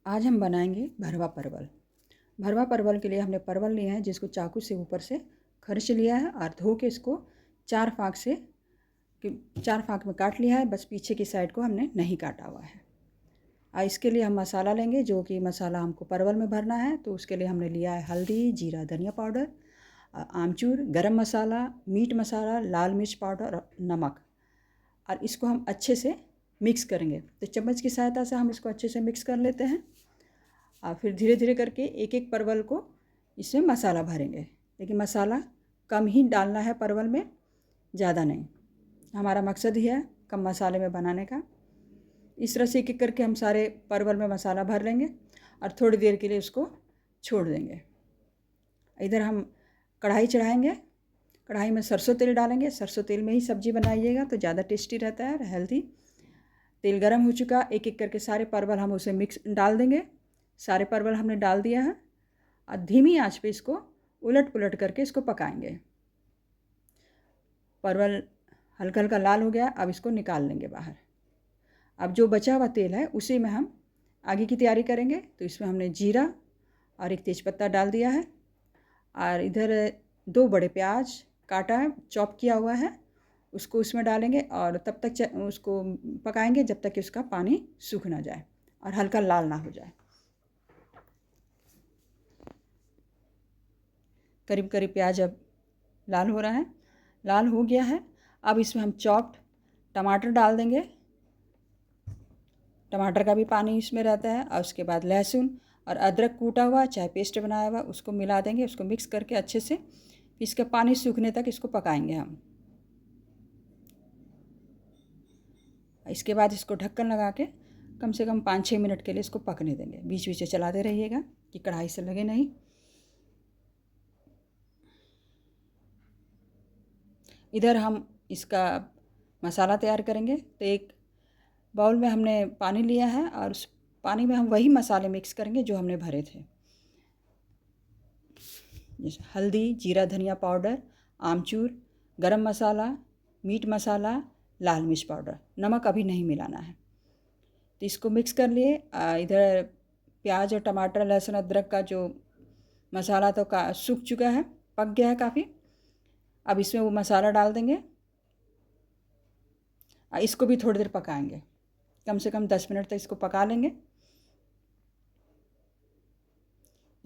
आज हम बनाएंगे भरवा परवल। भरवा परवल के लिए हमने परवल लिया है जिसको चाकू से ऊपर से खर्च लिया है और धो के इसको चार फाँक में काट लिया है। बस पीछे की साइड को हमने नहीं काटा हुआ है। इसके लिए हम मसाला लेंगे, जो कि मसाला हमको परवल में भरना है। तो उसके लिए हमने लिया है हल्दी, जीरा, धनिया पाउडर, आमचूर, गरम मसाला, मीट मसाला, लाल मिर्च पाउडर और नमक। और इसको हम अच्छे से मिक्स करेंगे। तो चम्मच की सहायता से हम इसको अच्छे से मिक्स कर लेते हैं और फिर धीरे धीरे करके एक एक परवल को इसमें मसाला भरेंगे। लेकिन मसाला कम ही डालना है परवल में, ज़्यादा नहीं। हमारा मकसद ही है कम मसाले में बनाने का। इस तरह से एक एक करके हम सारे परवल में मसाला भर लेंगे और थोड़ी देर के लिए उसको छोड़ देंगे। इधर हम कढ़ाई चढ़ाएंगे। कढ़ाई में सरसों तेल डालेंगे। सरसों तेल में ही सब्ज़ी बनाइएगा तो ज़्यादा टेस्टी रहता है, हेल्दी। तेल गरम हो चुका, एक एक करके सारे परवल हम उसे मिक्स डाल देंगे। सारे परवल हमने डाल दिया है और धीमी आंच पे इसको उलट पुलट करके इसको पकाएंगे। परवल हल्का हल्का लाल हो गया, अब इसको निकाल लेंगे बाहर। अब जो बचा हुआ तेल है उसी में हम आगे की तैयारी करेंगे। तो इसमें हमने जीरा और एक तेज़पत्ता डाल दिया है और इधर 2 बड़े प्याज काटा है, चॉप किया हुआ है, उसको उसमें डालेंगे और तब तक उसको पकाएंगे जब तक कि उसका पानी सूख ना जाए और हल्का लाल ना हो जाए। करीब करीब प्याज अब लाल हो रहा है, लाल हो गया है। अब इसमें हम चॉप्ड टमाटर डाल देंगे। टमाटर का भी पानी इसमें रहता है। और उसके बाद लहसुन और अदरक कूटा हुआ, चाहे पेस्ट बनाया हुआ, उसको मिला देंगे। उसको मिक्स करके अच्छे से इसका पानी सूखने तक इसको पकाएंगे हम। इसके बाद इसको ढक्कन लगा के कम से कम 5-6 मिनट के लिए इसको पकने देंगे। बीच बीच में चलाते रहिएगा कि कढ़ाई से लगे नहीं। इधर हम इसका मसाला तैयार करेंगे। तो एक बाउल में हमने पानी लिया है और उस पानी में हम वही मसाले मिक्स करेंगे जो हमने भरे थे, जैसे हल्दी, जीरा, धनिया पाउडर, आमचूर, गरम मसाला, मीट मसाला, लाल मिर्च पाउडर, नमक अभी नहीं मिलाना है। तो इसको मिक्स कर लिए। इधर प्याज और टमाटर, लहसुन, अदरक का जो मसाला तो सूख चुका है, पक गया है काफ़ी। अब इसमें वो मसाला डाल देंगे। इसको भी थोड़ी देर पकाएंगे, कम से कम 10 मिनट तक इसको पका लेंगे।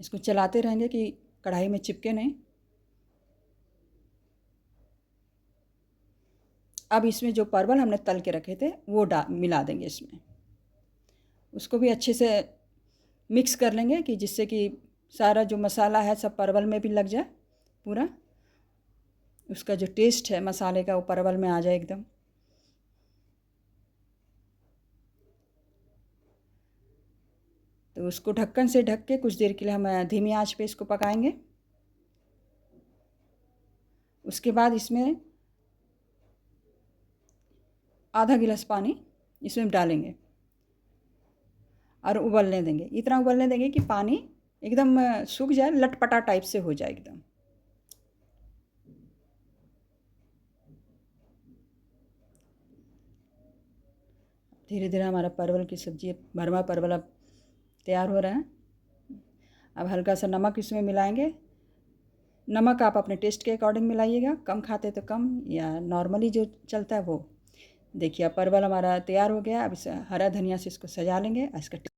इसको चलाते रहेंगे कि कढ़ाई में चिपके नहीं। अब इसमें जो परवल हमने तल के रखे थे वो मिला देंगे इसमें। उसको भी अच्छे से मिक्स कर लेंगे कि जिससे कि सारा जो मसाला है सब परवल में भी लग जाए पूरा। उसका जो टेस्ट है मसाले का वो परवल में आ जाए एकदम। तो उसको ढक्कन से ढक के कुछ देर के लिए हम धीमी आंच पे इसको पकाएंगे। उसके बाद इसमें आधा गिलास पानी इसमें डालेंगे और उबलने देंगे। इतना उबलने देंगे कि पानी एकदम सूख जाए, लटपटा टाइप से हो जाए एकदम। धीरे धीरे हमारा परवल की सब्ज़ी, भरवा परवल अब तैयार हो रहा है। अब हल्का सा नमक इसमें मिलाएंगे। नमक आप अपने टेस्ट के अकॉर्डिंग मिलाइएगा, कम खाते तो कम, या नॉर्मली जो चलता है वो। देखिए परवल हमारा तैयार हो गया। अब इसे हरा धनिया से इसको सजा लेंगे। इसका